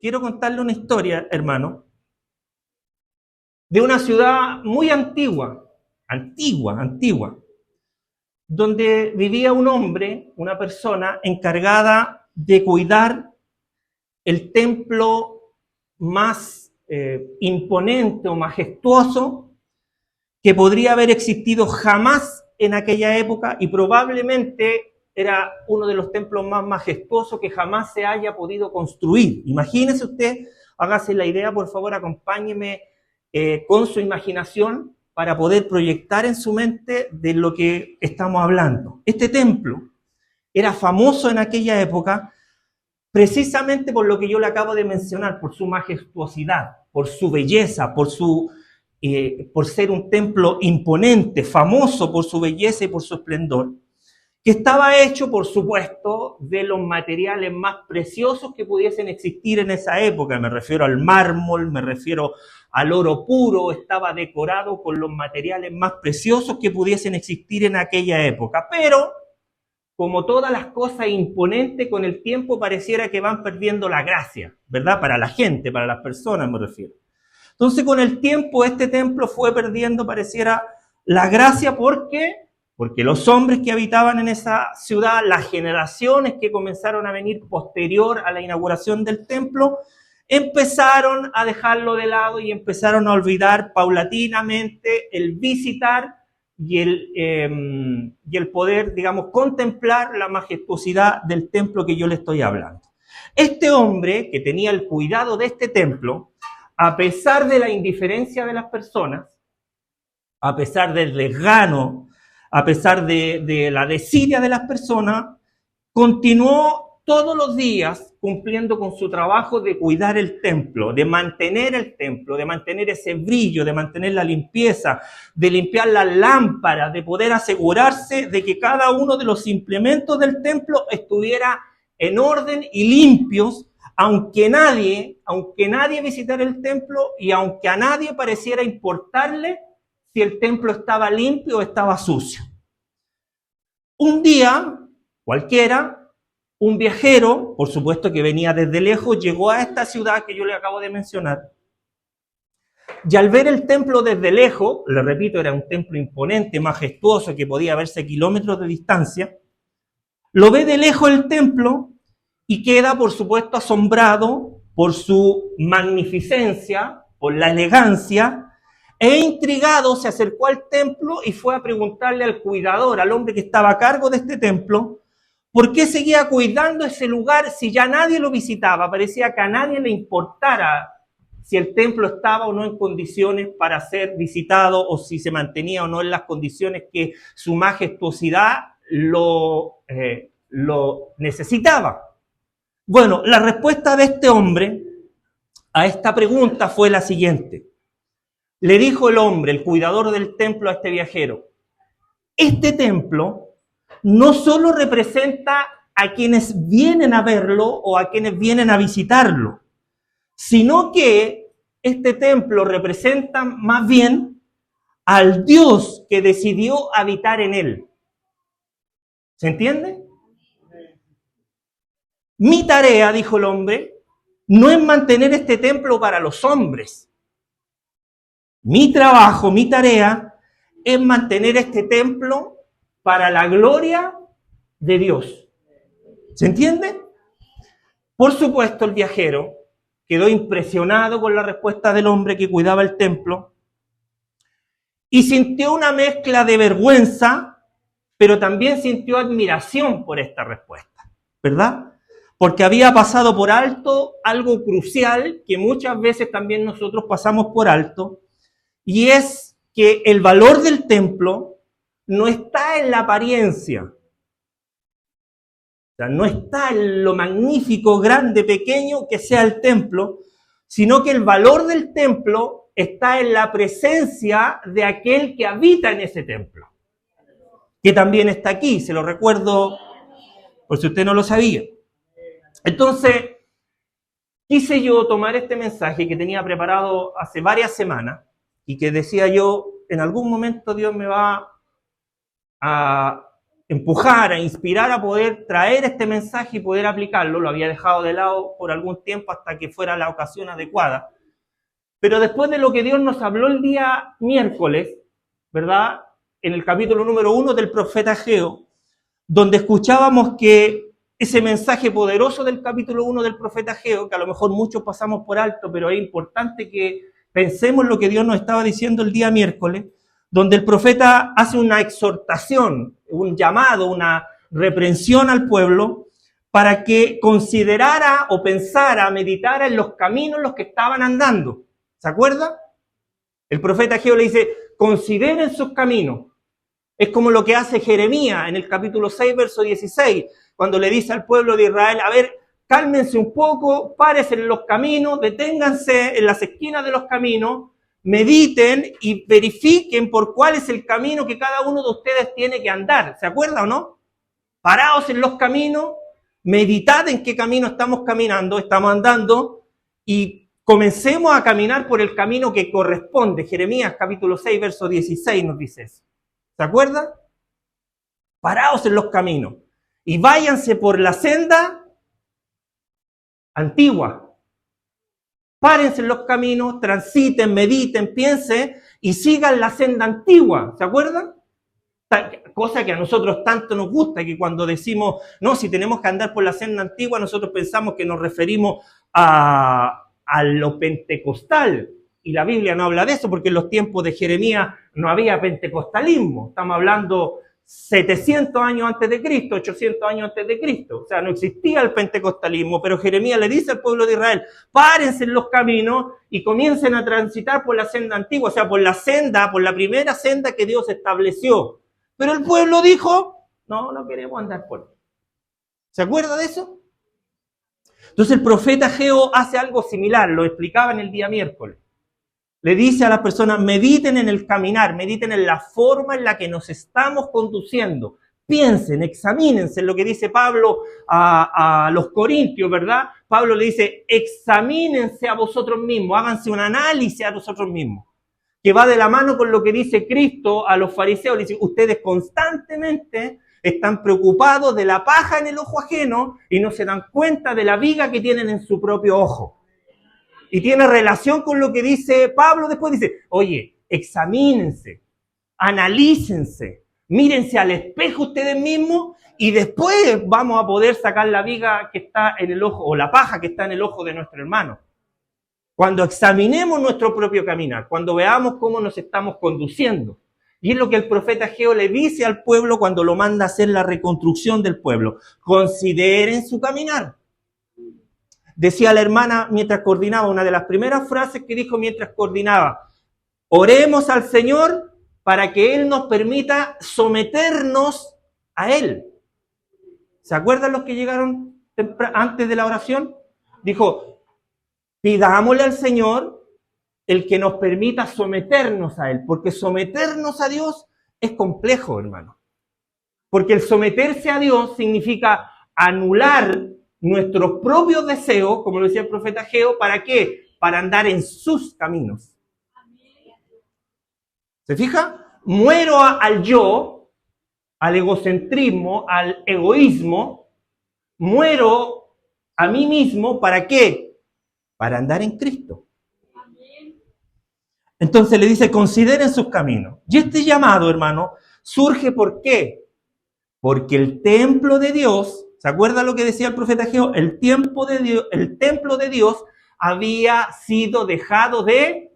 quiero contarle una historia, hermano, de una ciudad muy antigua, donde vivía un hombre, una persona encargada de cuidar el templo más imponente o majestuoso que podría haber existido jamás en aquella época, y probablemente era uno de los templos más majestuosos que jamás se haya podido construir. Imagínese usted, hágase la idea, por favor, acompáñeme con su imaginación para poder proyectar en su mente de lo que estamos hablando. Este templo era famoso en aquella época precisamente por lo que yo le acabo de mencionar, por su majestuosidad, por su belleza, por ser un templo imponente, famoso por su belleza y por su esplendor, que estaba hecho, por supuesto, de los materiales más preciosos que pudiesen existir en esa época. Me refiero al mármol, me refiero al oro puro, estaba decorado con los materiales más preciosos que pudiesen existir en aquella época. Pero, como todas las cosas imponentes, con el tiempo pareciera que van perdiendo la gracia, ¿verdad? Para la gente, para las personas me refiero. Entonces, con el tiempo, este templo fue perdiendo, pareciera, la gracia. ¿Por qué? Porque los hombres que habitaban en esa ciudad, las generaciones que comenzaron a venir posterior a la inauguración del templo, empezaron a dejarlo de lado y empezaron a olvidar paulatinamente el visitar y el poder, digamos, contemplar la majestuosidad del templo que yo le estoy hablando. Este hombre que tenía el cuidado de este templo, a pesar de la indiferencia de las personas, a pesar del desgano, a pesar de la desidia de las personas, continuó todos los días cumpliendo con su trabajo de cuidar el templo, de mantener el templo, de mantener ese brillo, de mantener la limpieza, de limpiar las lámparas, de poder asegurarse de que cada uno de los implementos del templo estuviera en orden y limpios, aunque nadie visitara el templo y aunque a nadie pareciera importarle si el templo estaba limpio o estaba sucio. Un día, cualquiera, un viajero, por supuesto que venía desde lejos, llegó a esta ciudad que yo le acabo de mencionar, y al ver el templo desde lejos, le repito, era un templo imponente, majestuoso, que podía verse a kilómetros de distancia, lo ve de lejos el templo y queda, por supuesto, asombrado por su magnificencia, por la elegancia, e intrigado se acercó al templo y fue a preguntarle al cuidador, al hombre que estaba a cargo de este templo, ¿por qué seguía cuidando ese lugar si ya nadie lo visitaba? Parecía que a nadie le importara si el templo estaba o no en condiciones para ser visitado o si se mantenía o no en las condiciones que su majestuosidad lo necesitaba. Bueno, la respuesta de este hombre a esta pregunta fue la siguiente. Le dijo el hombre, el cuidador del templo, a este viajero: este templo no solo representa a quienes vienen a verlo o a quienes vienen a visitarlo, sino que este templo representa más bien al Dios que decidió habitar en él. ¿Se entiende? Mi tarea, dijo el hombre, no es mantener este templo para los hombres. Mi trabajo, mi tarea es mantener este templo para la gloria de Dios. ¿Se entiende? Por supuesto, el viajero quedó impresionado con la respuesta del hombre que cuidaba el templo y sintió una mezcla de vergüenza, pero también sintió admiración por esta respuesta, ¿verdad? Porque había pasado por alto algo crucial que muchas veces también nosotros pasamos por alto, y es que el valor del templo no está en la apariencia. O sea, no está en lo magnífico, grande, pequeño que sea el templo, sino que el valor del templo está en la presencia de aquel que habita en ese templo, que también está aquí, se lo recuerdo por si usted no lo sabía. Entonces, quise yo tomar este mensaje que tenía preparado hace varias semanas y que decía yo, en algún momento Dios me va a empujar, a inspirar a poder traer este mensaje y poder aplicarlo. Lo había dejado de lado por algún tiempo hasta que fuera la ocasión adecuada. Pero después de lo que Dios nos habló el día miércoles, ¿verdad? En el capítulo número 1 del profeta Ageo, donde escuchábamos que ese mensaje poderoso del capítulo 1 del profeta Ageo, que a lo mejor muchos pasamos por alto, pero es importante que pensemos lo que Dios nos estaba diciendo el día miércoles, donde el profeta hace una exhortación, un llamado, una reprensión al pueblo para que considerara o pensara, meditara en los caminos en los que estaban andando. ¿Se acuerda? El profeta Ageo le dice, consideren sus caminos. Es como lo que hace Jeremías en el capítulo 6, verso 16, cuando le dice al pueblo de Israel, a ver, cálmense un poco, párense en los caminos, deténganse en las esquinas de los caminos, mediten y verifiquen por cuál es el camino que cada uno de ustedes tiene que andar. ¿Se acuerda o no? Paraos en los caminos, meditad en qué camino estamos caminando, estamos andando y comencemos a caminar por el camino que corresponde. Jeremías capítulo 6, verso 16 nos dice eso. ¿Se acuerda? Paraos en los caminos y váyanse por la senda antigua. Párense en los caminos, transiten, mediten, piensen y sigan la senda antigua. ¿Se acuerdan? Cosa que a nosotros tanto nos gusta, que cuando decimos, no, si tenemos que andar por la senda antigua, nosotros pensamos que nos referimos a lo pentecostal. Y la Biblia no habla de eso, porque en los tiempos de Jeremías no había pentecostalismo. Estamos hablando 700 años antes de Cristo, 800 años antes de Cristo. O sea, no existía el pentecostalismo, pero Jeremías le dice al pueblo de Israel, párense en los caminos y comiencen a transitar por la senda antigua, o sea, por la senda, por la primera senda que Dios estableció. Pero el pueblo dijo, no queremos andar por ahí. ¿Se acuerda de eso? Entonces el profeta Ageo hace algo similar, lo explicaba en el día miércoles. Le dice a las personas, mediten en el caminar, mediten en la forma en la que nos estamos conduciendo. Piensen, examínense en lo que dice Pablo a los corintios, ¿verdad? Pablo le dice, examínense a vosotros mismos, háganse un análisis a vosotros mismos. Que va de la mano con lo que dice Cristo a los fariseos. Le dice, ustedes constantemente están preocupados de la paja en el ojo ajeno y no se dan cuenta de la viga que tienen en su propio ojo. Y tiene relación con lo que dice Pablo después. Dice, oye, examínense, analícense, mírense al espejo ustedes mismos y después vamos a poder sacar la viga que está en el ojo o la paja que está en el ojo de nuestro hermano. Cuando examinemos nuestro propio caminar, cuando veamos cómo nos estamos conduciendo. Y es lo que el profeta Ageo le dice al pueblo cuando lo manda a hacer la reconstrucción del pueblo. Consideren su caminar. Decía la hermana mientras coordinaba, una de las primeras frases que dijo mientras coordinaba, oremos al Señor para que Él nos permita someternos a Él. ¿Se acuerdan los que llegaron antes de la oración? Dijo, pidámosle al Señor el que nos permita someternos a Él, porque someternos a Dios es complejo, hermano. Porque el someterse a Dios significa anular nuestros propios deseos, como lo decía el profeta Ageo, ¿para qué? Para andar en sus caminos. ¿Se fija? Muero al yo, al egocentrismo, al egoísmo, muero a mí mismo, ¿para qué? Para andar en Cristo. Entonces le dice, consideren sus caminos. Y este llamado, hermano, surge ¿por qué? Porque el templo de Dios, ¿se acuerda lo que decía el profeta Ageo? El templo de Dios había sido dejado de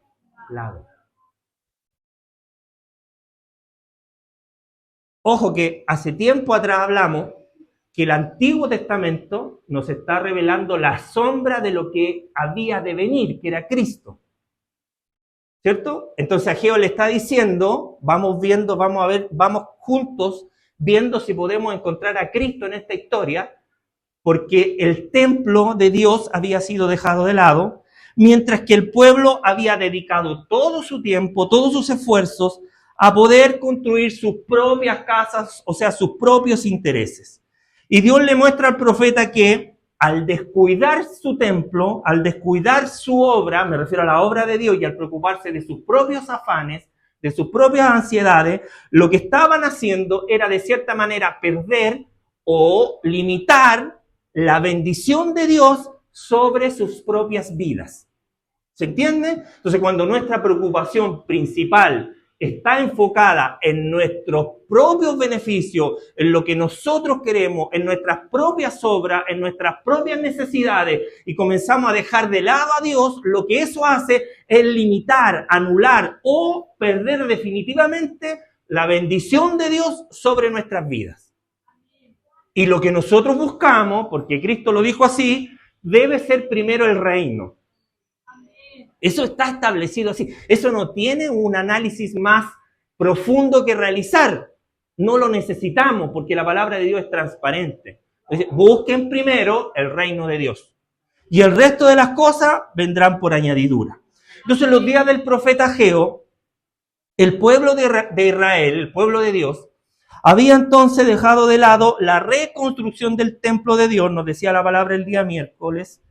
lado. Ojo que hace tiempo atrás hablamos que el Antiguo Testamento nos está revelando la sombra de lo que había de venir, que era Cristo. ¿Cierto? Entonces Ageo le está diciendo, vamos juntos viendo si podemos encontrar a Cristo en esta historia, porque el templo de Dios había sido dejado de lado, mientras que el pueblo había dedicado todo su tiempo, todos sus esfuerzos a poder construir sus propias casas, o sea, sus propios intereses. Y Dios le muestra al profeta que al descuidar su templo, al descuidar su obra, me refiero a la obra de Dios, y al preocuparse de sus propios afanes, de sus propias ansiedades, lo que estaban haciendo era de cierta manera perder o limitar la bendición de Dios sobre sus propias vidas. ¿Se entiende? Entonces, cuando nuestra preocupación principal está enfocada en nuestros propios beneficios, en lo que nosotros queremos, en nuestras propias obras, en nuestras propias necesidades, y comenzamos a dejar de lado a Dios, lo que eso hace es limitar, anular o perder definitivamente la bendición de Dios sobre nuestras vidas. Y lo que nosotros buscamos, porque Cristo lo dijo así, debe ser primero el reino. Eso está establecido así. Eso no tiene un análisis más profundo que realizar. No lo necesitamos porque la palabra de Dios es transparente. Entonces, busquen primero el reino de Dios. Y el resto de las cosas vendrán por añadidura. Entonces, en los días del profeta Ageo, el pueblo de Israel, el pueblo de Dios, había entonces dejado de lado la reconstrucción del templo de Dios, nos decía la palabra el día miércoles,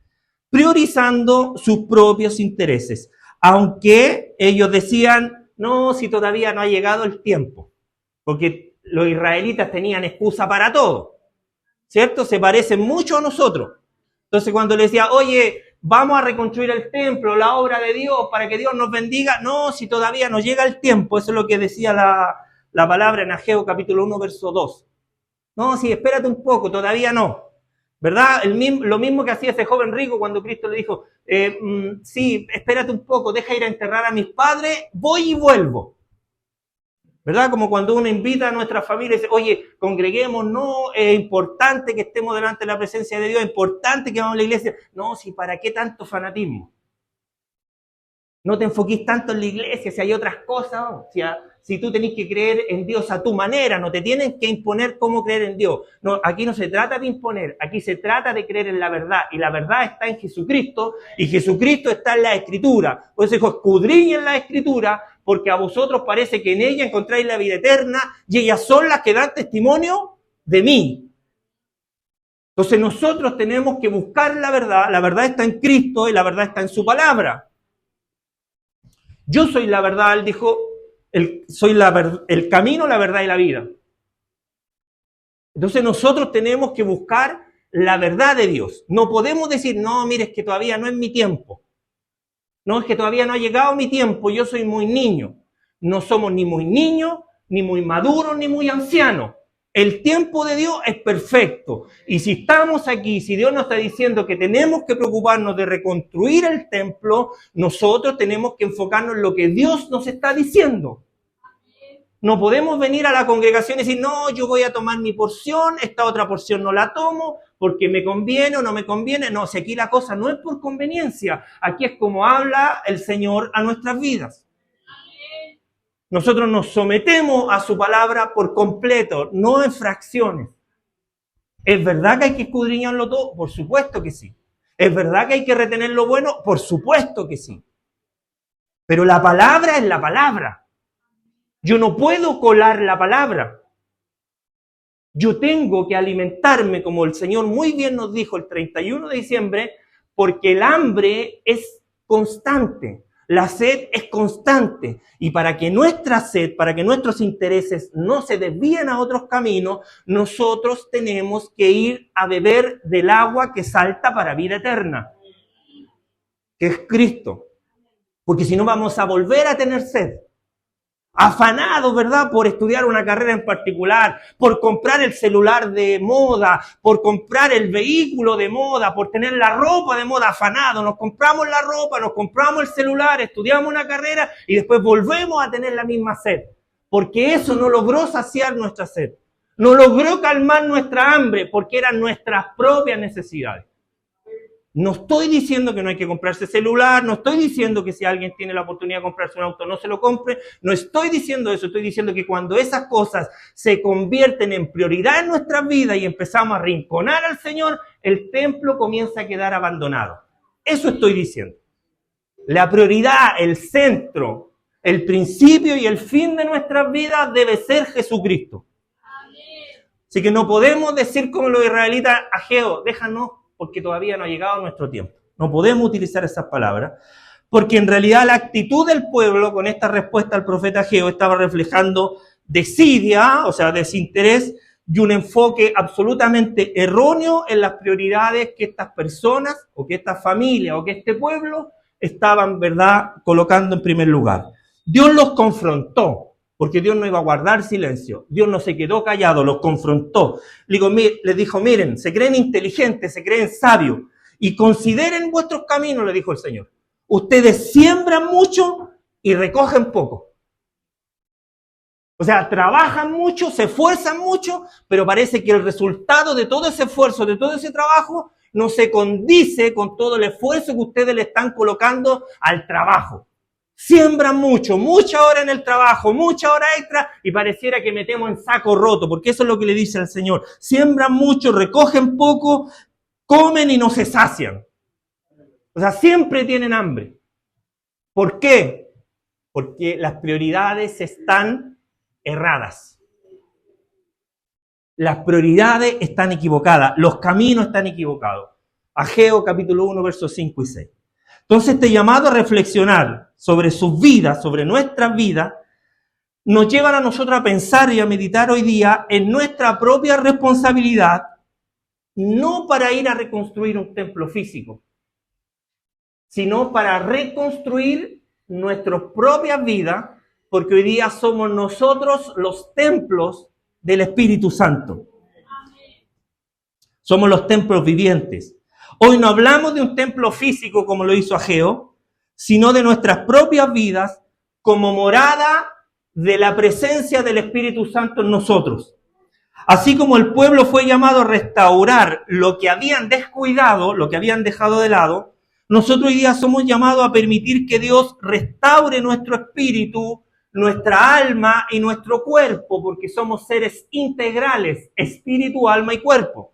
priorizando sus propios intereses, aunque ellos decían, no, si todavía no ha llegado el tiempo, porque los israelitas tenían excusa para todo, ¿cierto? Se parecen mucho a nosotros. Entonces cuando le decía, oye, vamos a reconstruir el templo, la obra de Dios, para que Dios nos bendiga, no, si todavía no llega el tiempo, eso es lo que decía la palabra en Ageo capítulo 1, verso 2. No, si espérate un poco, todavía no. ¿Verdad? Lo mismo que hacía ese joven rico cuando Cristo le dijo, sí, espérate un poco, deja ir a enterrar a mis padres, voy y vuelvo. ¿Verdad? Como cuando uno invita a nuestra familia y dice, oye, congreguemos, no, es importante que estemos delante de la presencia de Dios, es importante que vamos a la iglesia. No, si para qué tanto fanatismo. No te enfoques tanto en la iglesia, si hay otras cosas, ¿no? Si tú tenés que creer en Dios a tu manera, no te tienen que imponer cómo creer en Dios. No, aquí no se trata de imponer, aquí se trata de creer en la verdad. Y la verdad está en Jesucristo, y Jesucristo está en la Escritura. Por eso dijo, escudriñen la Escritura, porque a vosotros parece que en ella encontráis la vida eterna, y ellas son las que dan testimonio de mí. Entonces nosotros tenemos que buscar la verdad está en Cristo, y la verdad está en su palabra. Yo soy la verdad, él dijo, soy el camino, la verdad y la vida. Entonces nosotros tenemos que buscar la verdad de Dios. No podemos decir, no, mire, es que todavía no es mi tiempo. No, es que todavía no ha llegado mi tiempo, yo soy muy niño. No somos ni muy niños, ni muy maduros, ni muy ancianos. El tiempo de Dios es perfecto. Y si estamos aquí, si Dios nos está diciendo que tenemos que preocuparnos de reconstruir el templo, nosotros tenemos que enfocarnos en lo que Dios nos está diciendo. No podemos venir a la congregación y decir, no, yo voy a tomar mi porción, esta otra porción no la tomo, porque me conviene o no me conviene. No, si aquí la cosa no es por conveniencia, aquí es como habla el Señor a nuestras vidas. Nosotros nos sometemos a su palabra por completo, no en fracciones. ¿Es verdad que hay que escudriñarlo todo? Por supuesto que sí. ¿Es verdad que hay que retener lo bueno? Por supuesto que sí. Pero la palabra es la palabra. Yo no puedo colar la palabra. Yo tengo que alimentarme, como el Señor muy bien nos dijo el 31 de diciembre, porque el hambre es constante. La sed es constante, y para que nuestra sed, para que nuestros intereses no se desvíen a otros caminos, nosotros tenemos que ir a beber del agua que salta para vida eterna, que es Cristo. Porque si no vamos a volver a tener sed. Afanados, ¿verdad?, por estudiar una carrera en particular, por comprar el celular de moda, por comprar el vehículo de moda, por tener la ropa de moda, afanados. Nos compramos la ropa, nos compramos el celular, estudiamos una carrera y después volvemos a tener la misma sed. Porque eso no logró saciar nuestra sed. No logró calmar nuestra hambre porque eran nuestras propias necesidades. No estoy diciendo que no hay que comprarse celular, no estoy diciendo que si alguien tiene la oportunidad de comprarse un auto no se lo compre, no estoy diciendo eso, estoy diciendo que cuando esas cosas se convierten en prioridad en nuestras vidas y empezamos a arrinconar al Señor, el templo comienza a quedar abandonado. Eso estoy diciendo. La prioridad, el centro, el principio y el fin de nuestras vidas debe ser Jesucristo. Así que no podemos decir como los israelitas, Ageo, déjanos, porque todavía no ha llegado nuestro tiempo. No podemos utilizar esas palabras, porque en realidad la actitud del pueblo con esta respuesta al profeta Ageo estaba reflejando desidia, o sea, desinterés, y un enfoque absolutamente erróneo en las prioridades que estas personas, o que esta familia, o que este pueblo estaban, ¿verdad?, colocando en primer lugar. Dios los confrontó, porque Dios no iba a guardar silencio. Dios no se quedó callado, los confrontó. Les dijo, miren, se creen inteligentes, se creen sabios, y consideren vuestros caminos, le dijo el Señor. Ustedes siembran mucho y recogen poco. O sea, trabajan mucho, se esfuerzan mucho, pero parece que el resultado de todo ese esfuerzo, de todo ese trabajo, no se condice con todo el esfuerzo que ustedes le están colocando al trabajo. Siembran mucho, mucha hora en el trabajo, mucha hora extra, y pareciera que metemos en saco roto, porque eso es lo que le dice al Señor. Siembran mucho, recogen poco, comen y no se sacian. O sea, siempre tienen hambre. ¿Por qué? Porque las prioridades están erradas. Las prioridades están equivocadas, los caminos están equivocados. Ageo capítulo 1, versos 5 y 6. Entonces este llamado a reflexionar sobre sus vidas, sobre nuestras vidas, nos llevan a nosotros a pensar y a meditar hoy día en nuestra propia responsabilidad, no para ir a reconstruir un templo físico, sino para reconstruir nuestras propias vidas, porque hoy día somos nosotros los templos del Espíritu Santo. Somos los templos vivientes. Hoy no hablamos de un templo físico como lo hizo Ageo, sino de nuestras propias vidas como morada de la presencia del Espíritu Santo en nosotros. Así como el pueblo fue llamado a restaurar lo que habían descuidado, lo que habían dejado de lado, nosotros hoy día somos llamados a permitir que Dios restaure nuestro espíritu, nuestra alma y nuestro cuerpo, porque somos seres integrales, espíritu, alma y cuerpo.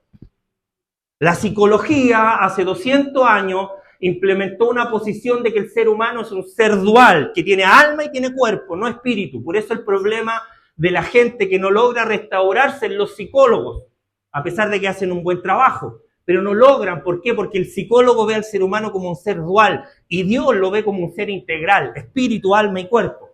La psicología hace 200 años implementó una posición de que el ser humano es un ser dual, que tiene alma y tiene cuerpo, no espíritu. Por eso el problema de la gente que no logra restaurarse en los psicólogos, a pesar de que hacen un buen trabajo, pero no logran. ¿Por qué? Porque el psicólogo ve al ser humano como un ser dual y Dios lo ve como un ser integral, espíritu, alma y cuerpo.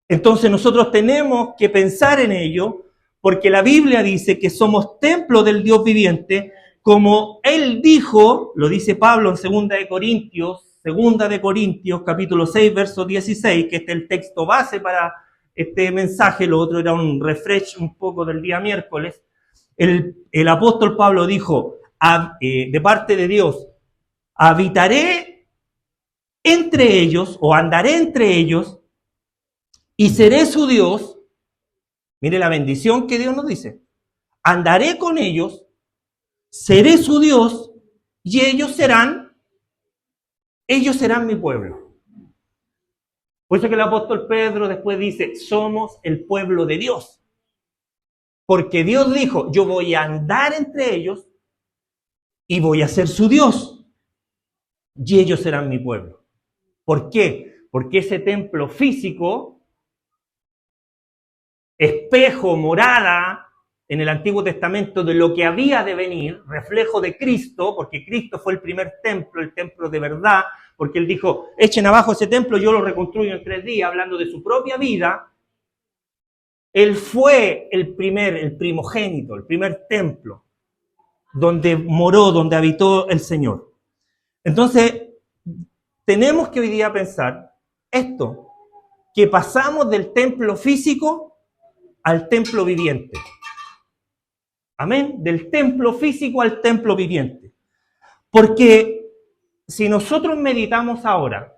Entonces nosotros tenemos que pensar en ello, porque la Biblia dice que somos templo del Dios viviente, como Él dijo, lo dice Pablo en 2 de Corintios, capítulo 6, verso 16, que este es el texto base para este mensaje, lo otro era un refresh un poco del día miércoles. El apóstol Pablo dijo, de parte de Dios, habitaré entre ellos, o andaré entre ellos, y seré su Dios. Mire la bendición que Dios nos dice. Andaré con ellos, seré su Dios, y ellos serán mi pueblo. Por eso que el apóstol Pedro después dice, somos el pueblo de Dios. Porque Dios dijo, yo voy a andar entre ellos y voy a ser su Dios, y ellos serán mi pueblo. ¿Por qué? Porque ese templo físico, espejo, morada, en el Antiguo Testamento de lo que había de venir, reflejo de Cristo, porque Cristo fue el primer templo, el templo de verdad, porque Él dijo, echen abajo ese templo, yo lo reconstruyo en 3 días, hablando de su propia vida. Él fue el primogénito, el primer templo, donde moró, donde habitó el Señor. Entonces, tenemos que hoy día pensar esto, que pasamos del templo físico al templo viviente. Amén. Del templo físico al templo viviente. Porque si nosotros meditamos ahora,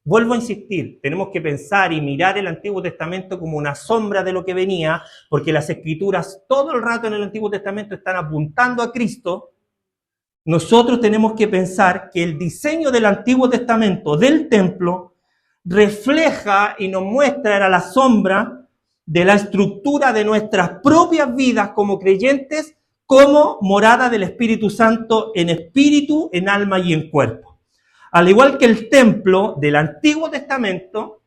vuelvo a insistir, tenemos que pensar y mirar el Antiguo Testamento como una sombra de lo que venía, porque las Escrituras todo el rato en el Antiguo Testamento están apuntando a Cristo. Nosotros tenemos que pensar que el diseño del Antiguo Testamento, del templo, refleja y nos muestra, era la sombra de la estructura de nuestras propias vidas como creyentes, como morada del Espíritu Santo en espíritu, en alma y en cuerpo. Al igual que el templo del Antiguo Testamento,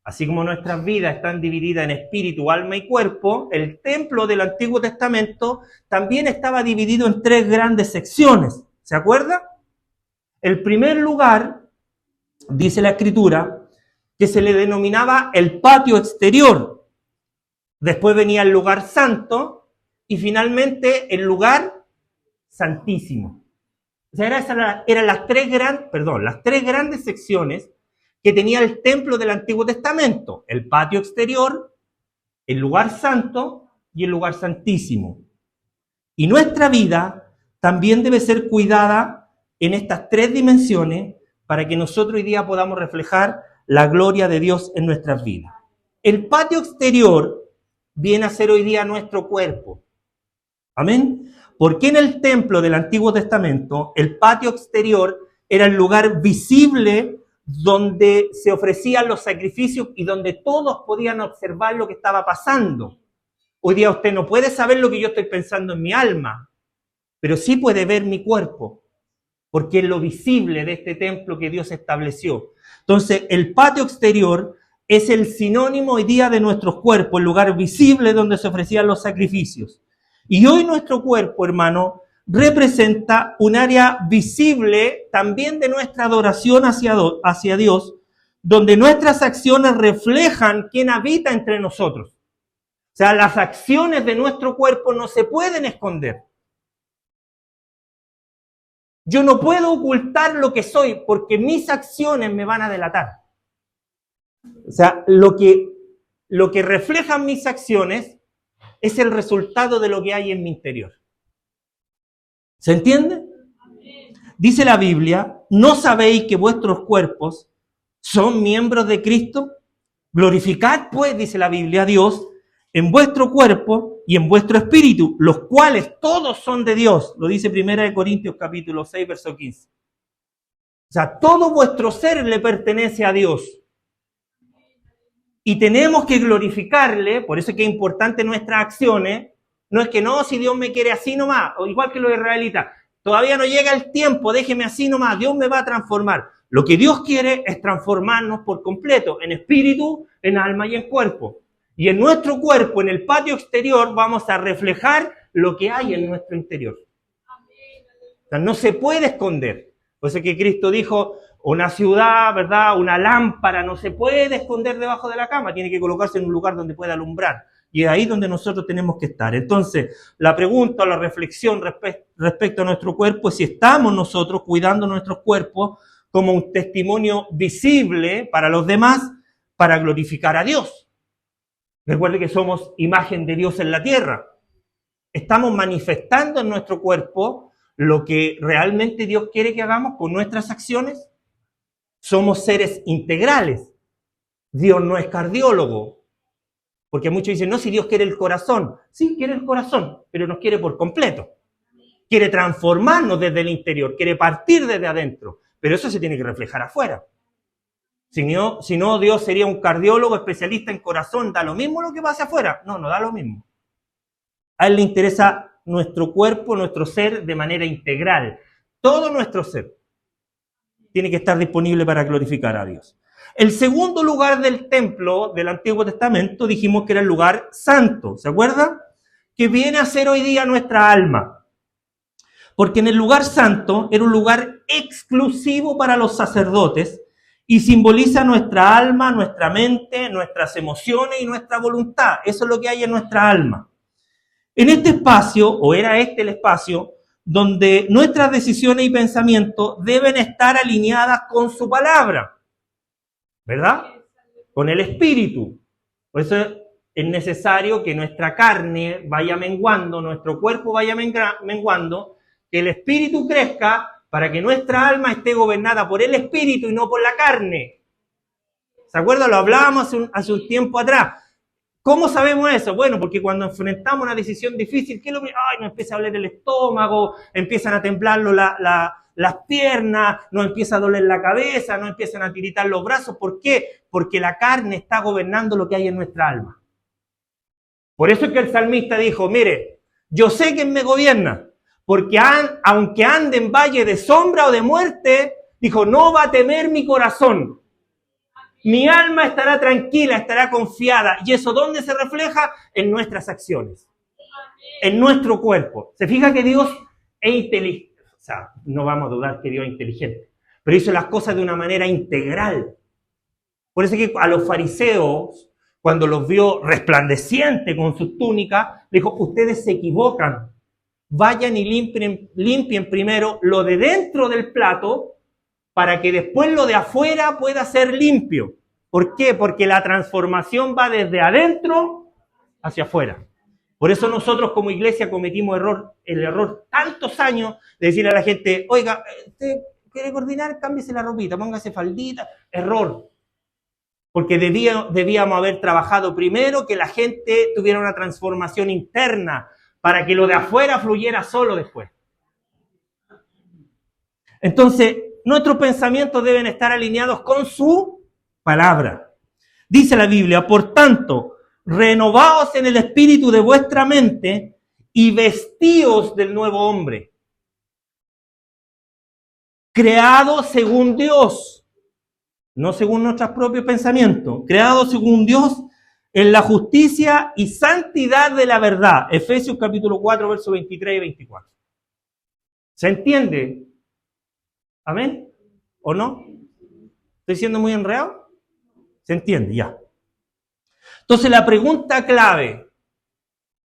así como nuestras vidas están divididas en espíritu, alma y cuerpo, el templo del Antiguo Testamento también estaba dividido en 3 grandes secciones. ¿Se acuerda? El primer lugar, dice la Escritura, que se le denominaba el patio exterior. Después venía el lugar santo y finalmente el lugar santísimo. O sea, eran las tres grandes secciones que tenía el templo del Antiguo Testamento: el patio exterior, el lugar santo y el lugar santísimo. Y nuestra vida también debe ser cuidada en estas tres dimensiones para que nosotros hoy día podamos reflejar la gloria de Dios en nuestras vidas. El patio exterior viene a ser hoy día nuestro cuerpo. Amén. Porque en el templo del Antiguo Testamento, el patio exterior era el lugar visible donde se ofrecían los sacrificios y donde todos podían observar lo que estaba pasando. Hoy día usted no puede saber lo que yo estoy pensando en mi alma, pero sí puede ver mi cuerpo, porque es lo visible de este templo que Dios estableció. Entonces, el patio exterior es el sinónimo hoy día de nuestros cuerpos, el lugar visible donde se ofrecían los sacrificios. Y hoy nuestro cuerpo, hermano, representa un área visible también de nuestra adoración hacia Dios, donde nuestras acciones reflejan quién habita entre nosotros. O sea, las acciones de nuestro cuerpo no se pueden esconder. Yo no puedo ocultar lo que soy porque mis acciones me van a delatar. O sea, lo que reflejan mis acciones es el resultado de lo que hay en mi interior. ¿Se entiende? Dice la Biblia: ¿no sabéis que vuestros cuerpos son miembros de Cristo? Glorificad, pues, dice la Biblia, a Dios en vuestro cuerpo y en vuestro espíritu, los cuales todos son de Dios. Lo dice 1 Corintios capítulo 6, verso 15. O sea, todo vuestro ser le pertenece a Dios. Y tenemos que glorificarle, por eso es que es importante nuestras acciones. No es que no, si Dios me quiere así nomás, o igual que los israelitas, todavía no llega el tiempo, déjeme así nomás, Dios me va a transformar. Lo que Dios quiere es transformarnos por completo, en espíritu, en alma y en cuerpo. Y en nuestro cuerpo, en el patio exterior, vamos a reflejar lo que hay en nuestro interior. O sea, no se puede esconder. Por eso es que Cristo dijo: una ciudad, ¿verdad?, una lámpara, no se puede esconder debajo de la cama, tiene que colocarse en un lugar donde pueda alumbrar. Y es ahí donde nosotros tenemos que estar. Entonces, la pregunta o la reflexión respecto a nuestro cuerpo es si estamos nosotros cuidando nuestros cuerpos como un testimonio visible para los demás para glorificar a Dios. Recuerde que somos imagen de Dios en la tierra. Estamos manifestando en nuestro cuerpo lo que realmente Dios quiere que hagamos con nuestras acciones. Somos seres integrales. Dios no es cardiólogo. Porque muchos dicen: no, si Dios quiere el corazón. Sí, quiere el corazón, pero nos quiere por completo. Quiere transformarnos desde el interior, quiere partir desde adentro. Pero eso se tiene que reflejar afuera. Si no, Dios sería un cardiólogo especialista en corazón. ¿Da lo mismo lo que pasa afuera? No, no da lo mismo. A Él le interesa nuestro cuerpo, nuestro ser de manera integral. Todo nuestro ser tiene que estar disponible para glorificar a Dios. El segundo lugar del templo del Antiguo Testamento dijimos que era el lugar santo. ¿Se acuerdan? Que viene a ser hoy día nuestra alma. Porque en el lugar santo era un lugar exclusivo para los sacerdotes y simboliza nuestra alma, nuestra mente, nuestras emociones y nuestra voluntad. Eso es lo que hay en nuestra alma. En este espacio, o era este el espacio, donde nuestras decisiones y pensamientos deben estar alineadas con su palabra, ¿verdad? Con el espíritu. Por eso es necesario que nuestra carne vaya menguando, nuestro cuerpo vaya menguando, que el espíritu crezca para que nuestra alma esté gobernada por el espíritu y no por la carne. ¿Se acuerdan? Lo hablábamos hace un tiempo atrás. ¿Cómo sabemos eso? Bueno, porque cuando enfrentamos una decisión difícil, ¿qué es lo que? Ay, nos empieza a doler el estómago, empiezan a temblarlo las piernas, nos empieza a doler la cabeza, nos empiezan a tiritar los brazos. ¿Por qué? Porque la carne está gobernando lo que hay en nuestra alma. Por eso es que el salmista dijo: mire, yo sé quién me gobierna, porque aunque ande en valle de sombra o de muerte, dijo, no va a temer mi corazón. Mi alma estará tranquila, estará confiada. ¿Y eso dónde se refleja? En nuestras acciones, en nuestro cuerpo. ¿Se fija que Dios es inteligente? sea, no vamos a dudar que Dios es inteligente, pero hizo las cosas de una manera integral. Por eso que a los fariseos, cuando los vio resplandecientes con sus túnicas, dijo, ustedes se equivocan. Vayan y limpien primero lo de dentro del plato para que después lo de afuera pueda ser limpio. ¿Por qué? Porque la transformación va desde adentro hacia afuera. Por eso nosotros como iglesia cometimos el error tantos años de decirle a la gente, oiga, ¿usted quiere coordinar? Cámbiese la ropita, póngase faldita. Error. Porque debíamos haber trabajado primero que la gente tuviera una transformación interna para que lo de afuera fluyera solo después. Entonces, nuestros pensamientos deben estar alineados con su palabra. Dice la Biblia, por tanto, renovaos en el espíritu de vuestra mente y vestíos del nuevo hombre, creado según Dios, no según nuestros propios pensamientos, creado según Dios en la justicia y santidad de la verdad. Efesios capítulo 4, versos 23 y 24. ¿Se entiende? ¿Amén? ¿O no? ¿Estoy siendo muy enredado? ¿Se entiende? Ya. Entonces la pregunta clave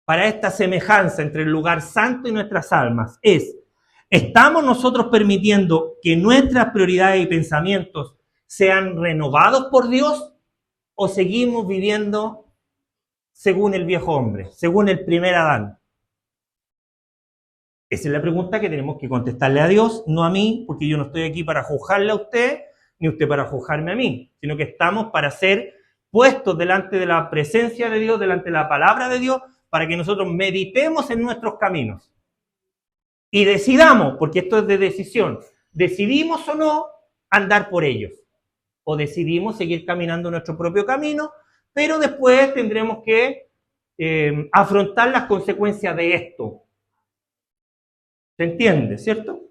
para esta semejanza entre el lugar santo y nuestras almas es, ¿estamos nosotros permitiendo que nuestras prioridades y pensamientos sean renovados por Dios o seguimos viviendo según el viejo hombre, según el primer Adán? Esa es la pregunta que tenemos que contestarle a Dios, no a mí, porque yo no estoy aquí para juzgarle a usted, ni usted para juzgarme a mí, sino que estamos para ser puestos delante de la presencia de Dios, delante de la palabra de Dios, para que nosotros meditemos en nuestros caminos. Y decidamos, porque esto es de decisión, decidimos o no andar por ellos. O decidimos seguir caminando nuestro propio camino, pero después tendremos que afrontar las consecuencias de esto. ¿Se entiende, cierto?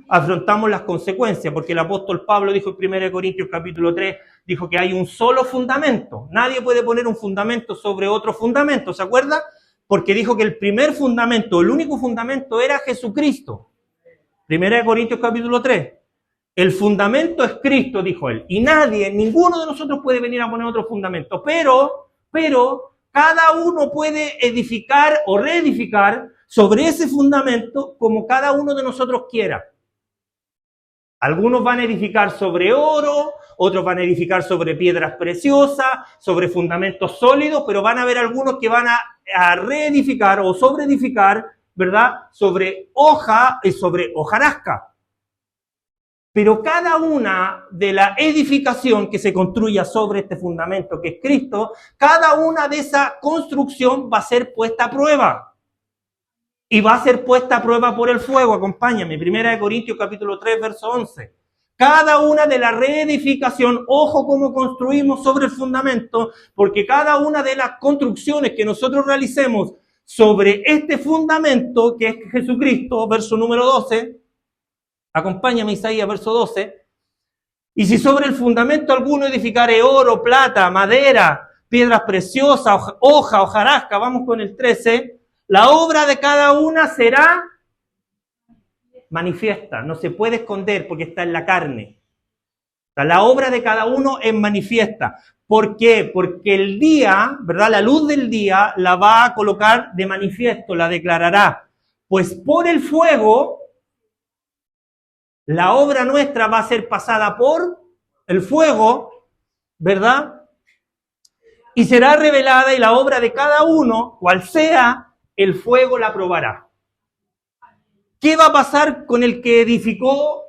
Afrontamos las consecuencias, porque el apóstol Pablo dijo en 1 Corintios capítulo 3, dijo que hay un solo fundamento. Nadie puede poner un fundamento sobre otro fundamento, ¿se acuerda? Porque dijo que el primer fundamento, el único fundamento era Jesucristo. 1 Corintios capítulo 3. El fundamento es Cristo, dijo él. Y nadie, ninguno de nosotros puede venir a poner otro fundamento. Pero cada uno puede edificar o reedificar sobre ese fundamento como cada uno de nosotros quiera. Algunos van a edificar sobre oro, otros van a edificar sobre piedras preciosas, sobre fundamentos sólidos, pero van a haber algunos que van a reedificar o sobreedificar, ¿verdad? Sobre hoja y sobre hojarasca. Pero cada una de la edificación que se construya sobre este fundamento que es Cristo, cada una de esa construcción va a ser puesta a prueba. Y va a ser puesta a prueba por el fuego. Acompáñame, 1 Corintios capítulo 3, verso 11. Cada una de la reedificación, ojo cómo construimos sobre el fundamento, porque cada una de las construcciones que nosotros realicemos sobre este fundamento, que es Jesucristo, verso número 12, acompáñame Isaías, verso 12, y si sobre el fundamento alguno edificare oro, plata, madera, piedras preciosas, hoja, hojarasca, vamos con el 13, la obra de cada una será manifiesta, no se puede esconder porque está en la carne. O sea, la obra de cada uno es manifiesta. ¿Por qué? Porque el día, ¿verdad? La luz del día la va a colocar de manifiesto, la declarará. Pues por el fuego, la obra nuestra va a ser pasada por el fuego, ¿verdad? Y será revelada y la obra de cada uno, cual sea, el fuego la probará. ¿Qué va a pasar con el que edificó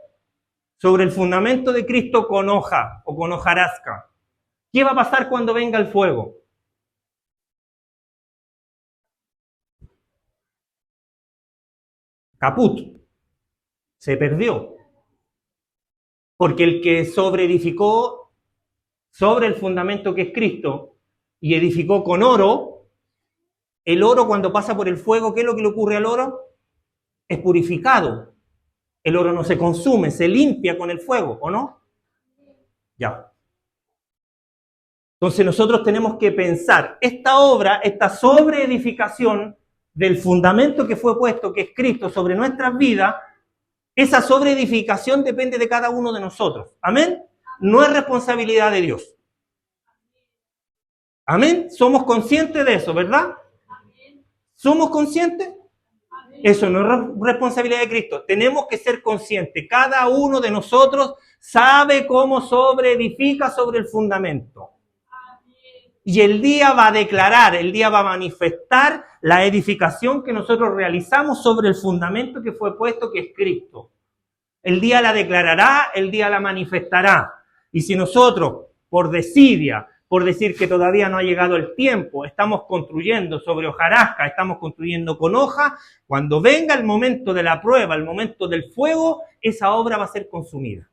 sobre el fundamento de Cristo con hoja o con hojarasca? ¿Qué va a pasar cuando venga el fuego? Caput. Se perdió. Porque el que sobreedificó sobre el fundamento que es Cristo y edificó con oro, el oro cuando pasa por el fuego, ¿qué es lo que le ocurre al oro? Es purificado. El oro no se consume, se limpia con el fuego, ¿o no? Ya. Entonces nosotros tenemos que pensar, esta obra, esta sobreedificación del fundamento que fue puesto, que es Cristo, sobre nuestras vidas, Esa sobreedificación depende de cada uno de nosotros. ¿Amén? No es responsabilidad de Dios. ¿Amén? Somos conscientes de eso, ¿verdad? ¿Somos conscientes? Eso no es responsabilidad de Cristo. Tenemos que ser conscientes. Cada uno de nosotros sabe cómo sobreedifica sobre el fundamento. Y el día va a declarar, el día va a manifestar la edificación que nosotros realizamos sobre el fundamento que fue puesto, que es Cristo. El día la declarará, el día la manifestará. Y si nosotros, por desidia, por decir que todavía no ha llegado el tiempo, estamos construyendo sobre hojarasca, estamos construyendo con hoja, cuando venga el momento de la prueba, el momento del fuego, esa obra va a ser consumida.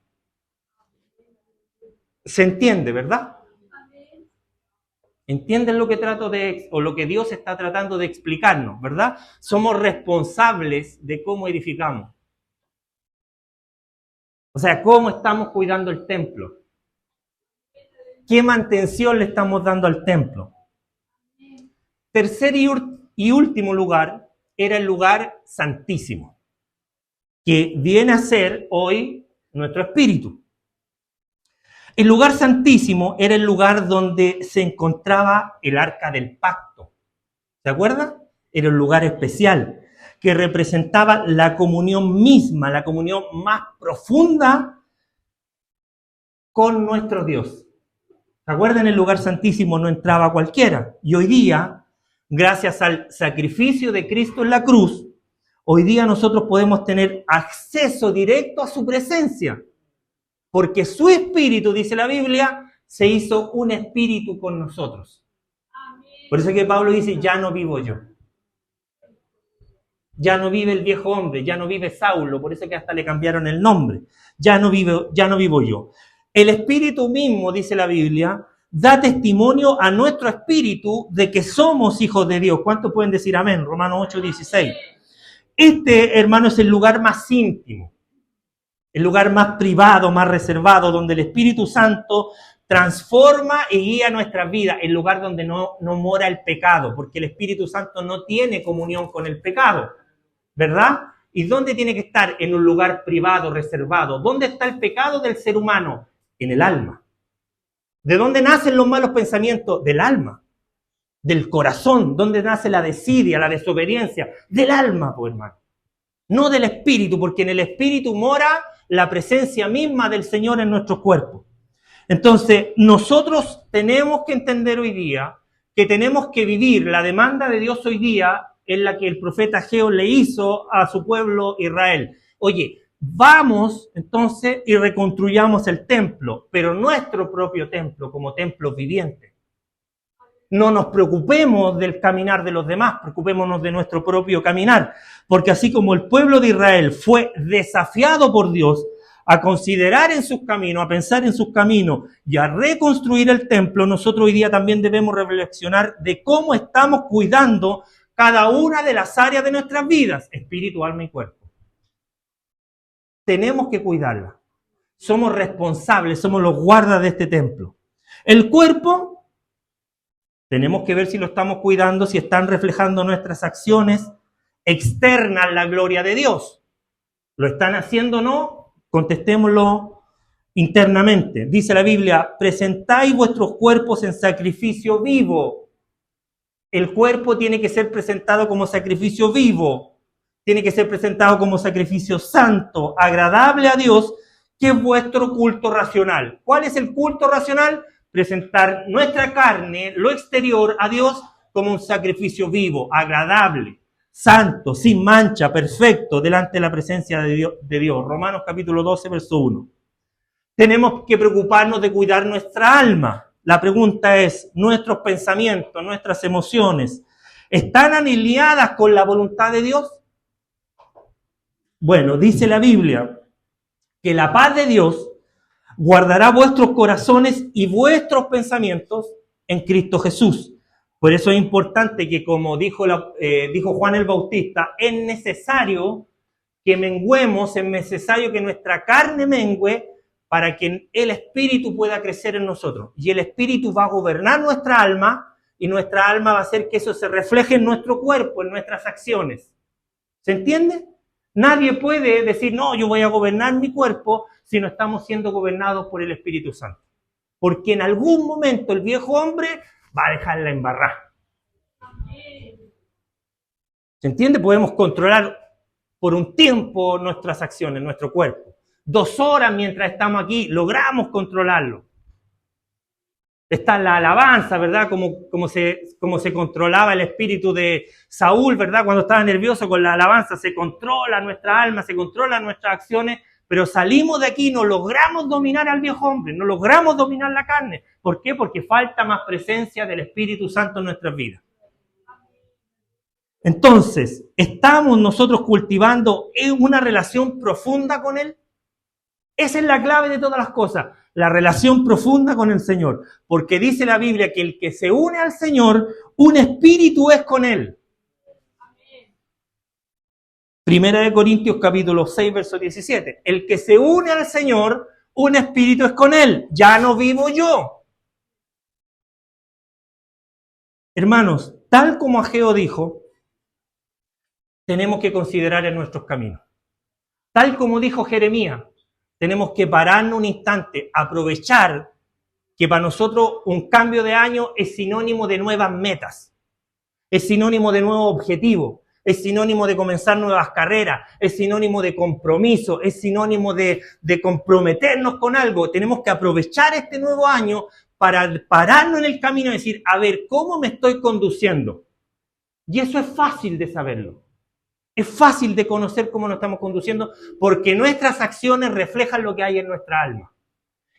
¿Se entiende, verdad? ¿Entienden lo que o lo que Dios está tratando de explicarnos, verdad? Somos responsables de cómo edificamos. O sea, cómo estamos cuidando el templo. ¿Qué mantención le estamos dando al templo? Tercer y último lugar era el lugar santísimo, que viene a ser hoy nuestro espíritu. El lugar santísimo era el lugar donde se encontraba el arca del pacto. ¿Se acuerdan? Era un lugar especial que representaba la comunión misma, la comunión más profunda con nuestro Dios. ¿Se acuerdan? El lugar santísimo no entraba cualquiera. Y hoy día, gracias al sacrificio de Cristo en la cruz, hoy día nosotros podemos tener acceso directo a su presencia. Porque su espíritu, dice la Biblia, se hizo un espíritu con nosotros. Por eso es que Pablo dice, ya no vivo yo. Ya no vive el viejo hombre, ya no vive Saulo, por eso es que hasta le cambiaron el nombre. Ya no vivo yo. El espíritu mismo, dice la Biblia, da testimonio a nuestro espíritu de que somos hijos de Dios. ¿Cuántos pueden decir amén? Romanos 8:16. Este, hermano, es el lugar más íntimo, el lugar más privado, más reservado, donde el Espíritu Santo transforma y guía nuestras vidas, el lugar donde no mora el pecado, porque el Espíritu Santo no tiene comunión con el pecado, ¿verdad? ¿Y dónde tiene que estar? En un lugar privado, reservado. ¿Dónde está el pecado del ser humano? En el alma. ¿De dónde nacen los malos pensamientos? Del alma, del corazón. ¿Dónde nace la desidia, la desobediencia? Del alma, pues, hermano. No del espíritu, porque en el espíritu mora la presencia misma del Señor en nuestros cuerpos. Entonces, nosotros tenemos que entender hoy día que tenemos que vivir la demanda de Dios hoy día en la que el profeta Ageo le hizo a su pueblo Israel. Oye, vamos entonces y reconstruyamos el templo, pero nuestro propio templo como templo viviente. No nos preocupemos del caminar de los demás, preocupémonos de nuestro propio caminar, porque así como el pueblo de Israel fue desafiado por Dios a considerar en sus caminos, a pensar en sus caminos y a reconstruir el templo, nosotros hoy día también debemos reflexionar de cómo estamos cuidando cada una de las áreas de nuestras vidas, espíritu, alma y cuerpo. Tenemos que cuidarla. Somos responsables, somos los guardas de este templo. El cuerpo, tenemos que ver si lo estamos cuidando, si están reflejando nuestras acciones externas la gloria de Dios. ¿Lo están haciendo o no? Contestémoslo internamente. Dice la Biblia, presentáis vuestros cuerpos en sacrificio vivo. El cuerpo tiene que ser presentado como sacrificio vivo. Tiene que ser presentado como sacrificio santo, agradable a Dios, que es vuestro culto racional. ¿Cuál es el culto racional? Presentar nuestra carne, lo exterior, a Dios como un sacrificio vivo, agradable, santo, sin mancha, perfecto, delante de la presencia de Dios. Romanos capítulo 12, verso 1. Tenemos que preocuparnos de cuidar nuestra alma. La pregunta es, ¿nuestros pensamientos, nuestras emociones, están alineadas con la voluntad de Dios? Bueno, dice la Biblia que la paz de Dios guardará vuestros corazones y vuestros pensamientos en Cristo Jesús. Por eso es importante que, como dijo Juan el Bautista, es necesario que menguemos, es necesario que nuestra carne mengüe para que el Espíritu pueda crecer en nosotros. Y el Espíritu va a gobernar nuestra alma y nuestra alma va a hacer que eso se refleje en nuestro cuerpo, en nuestras acciones. ¿Se entiende? Nadie puede decir, no, yo voy a gobernar mi cuerpo si no estamos siendo gobernados por el Espíritu Santo. Porque en algún momento el viejo hombre va a dejarla embarrar. ¿Se entiende? Podemos controlar por un tiempo nuestras acciones, nuestro cuerpo. 2 horas mientras estamos aquí, logramos controlarlo. Está la alabanza, ¿verdad? Como se controlaba el espíritu de Saúl, ¿verdad? Cuando estaba nervioso con la alabanza, se controla nuestra alma, se controlan nuestras acciones, pero salimos de aquí, no logramos dominar al viejo hombre, no logramos dominar la carne. ¿Por qué? Porque falta más presencia del Espíritu Santo en nuestras vidas. Entonces, ¿estamos nosotros cultivando una relación profunda con Él? Esa es la clave de todas las cosas, la relación profunda con el Señor. Porque dice la Biblia que el que se une al Señor, un espíritu es con Él. Primera de Corintios capítulo 6, verso 17. El que se une al Señor, un espíritu es con Él. Ya no vivo yo. Hermanos, tal como Ageo dijo, tenemos que considerar en nuestros caminos. Tal como dijo Jeremías, tenemos que pararnos un instante, aprovechar que para nosotros un cambio de año es sinónimo de nuevas metas, es sinónimo de nuevos objetivos, es sinónimo de comenzar nuevas carreras, es sinónimo de compromiso, es sinónimo de comprometernos con algo. Tenemos que aprovechar este nuevo año para pararnos en el camino y decir, a ver, ¿cómo me estoy conduciendo? Y eso es fácil de saberlo. Es fácil de conocer cómo nos estamos conduciendo porque nuestras acciones reflejan lo que hay en nuestra alma.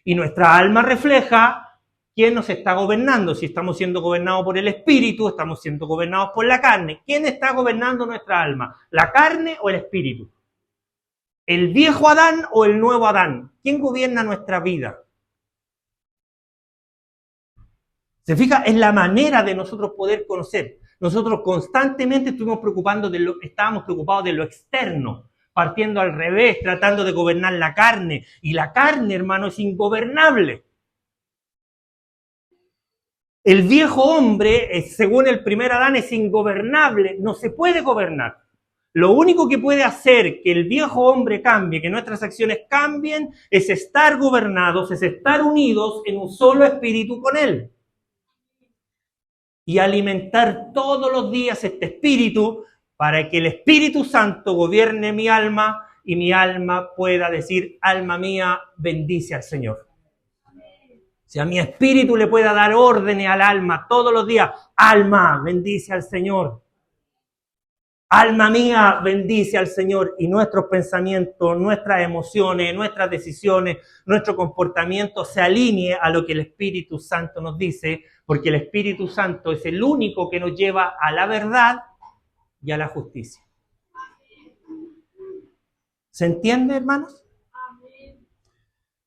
Y nuestra alma refleja quién nos está gobernando. Si estamos siendo gobernados por el Espíritu, estamos siendo gobernados por la carne. ¿Quién está gobernando nuestra alma? ¿La carne o el Espíritu? ¿El viejo Adán o el nuevo Adán? ¿Quién gobierna nuestra vida? ¿Se fija? Es la manera de nosotros poder conocer. Nosotros constantemente estábamos preocupados de lo externo, partiendo al revés, tratando de gobernar la carne. Y la carne, hermano, es ingobernable. El viejo hombre, según el primer Adán, es ingobernable, no se puede gobernar. Lo único que puede hacer que el viejo hombre cambie, que nuestras acciones cambien, es estar gobernados, es estar unidos en un solo espíritu con Él. Y alimentar todos los días este espíritu para que el Espíritu Santo gobierne mi alma y mi alma pueda decir, alma mía, bendice al Señor. Si a mi espíritu le pueda dar órdenes al alma todos los días, alma, bendice al Señor. Alma mía, bendice al Señor. Y nuestros pensamientos, nuestras emociones, nuestras decisiones, nuestro comportamiento se alinee a lo que el Espíritu Santo nos dice, porque el Espíritu Santo es el único que nos lleva a la verdad y a la justicia. ¿Se entiende, hermanos?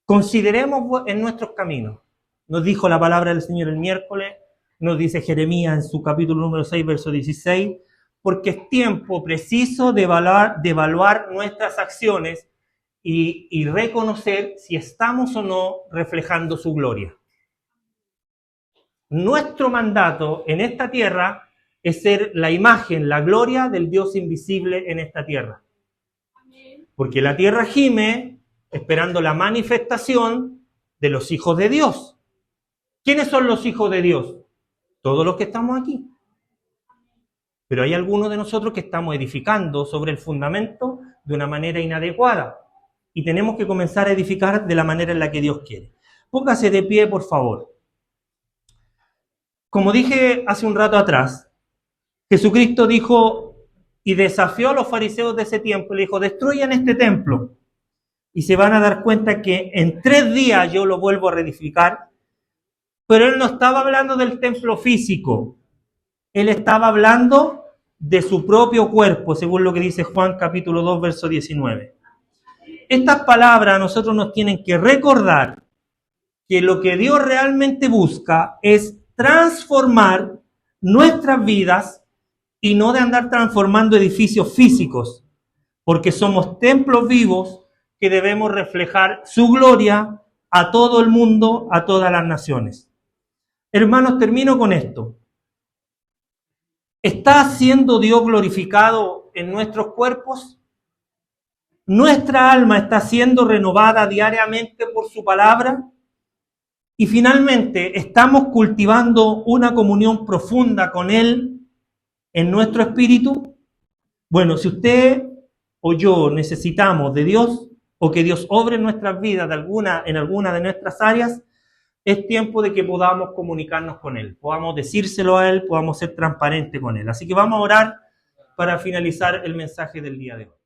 Consideremos en nuestros caminos. Nos dijo la palabra del Señor el miércoles, nos dice Jeremías en su capítulo número 6, verso 16, porque es tiempo preciso de evaluar nuestras acciones y reconocer si estamos o no reflejando su gloria. Nuestro mandato en esta tierra es ser la imagen, la gloria del Dios invisible en esta tierra. Porque la tierra gime esperando la manifestación de los hijos de Dios. ¿Quiénes son los hijos de Dios? Todos los que estamos aquí. Pero hay algunos de nosotros que estamos edificando sobre el fundamento de una manera inadecuada. Y tenemos que comenzar a edificar de la manera en la que Dios quiere. Póngase de pie, por favor. Como dije hace un rato atrás, Jesucristo dijo y desafió a los fariseos de ese tiempo. Le dijo, destruyan este templo. Y se van a dar cuenta que en 3 días yo lo vuelvo a reedificar. Pero él no estaba hablando del templo físico. Él estaba hablando de su propio cuerpo, según lo que dice Juan capítulo 2, verso 19. Estas palabras a nosotros nos tienen que recordar que lo que Dios realmente busca es transformar nuestras vidas y no de andar transformando edificios físicos, porque somos templos vivos que debemos reflejar su gloria a todo el mundo, a todas las naciones. Hermanos, termino con esto. ¿Está siendo Dios glorificado en nuestros cuerpos? Nuestra alma está siendo renovada diariamente por su palabra. Y finalmente, ¿estamos cultivando una comunión profunda con Él en nuestro espíritu? Bueno, si usted o yo necesitamos de Dios o que Dios obre en nuestras vidas en alguna de nuestras áreas, es tiempo de que podamos comunicarnos con Él, podamos decírselo a Él, podamos ser transparentes con Él. Así que vamos a orar para finalizar el mensaje del día de hoy.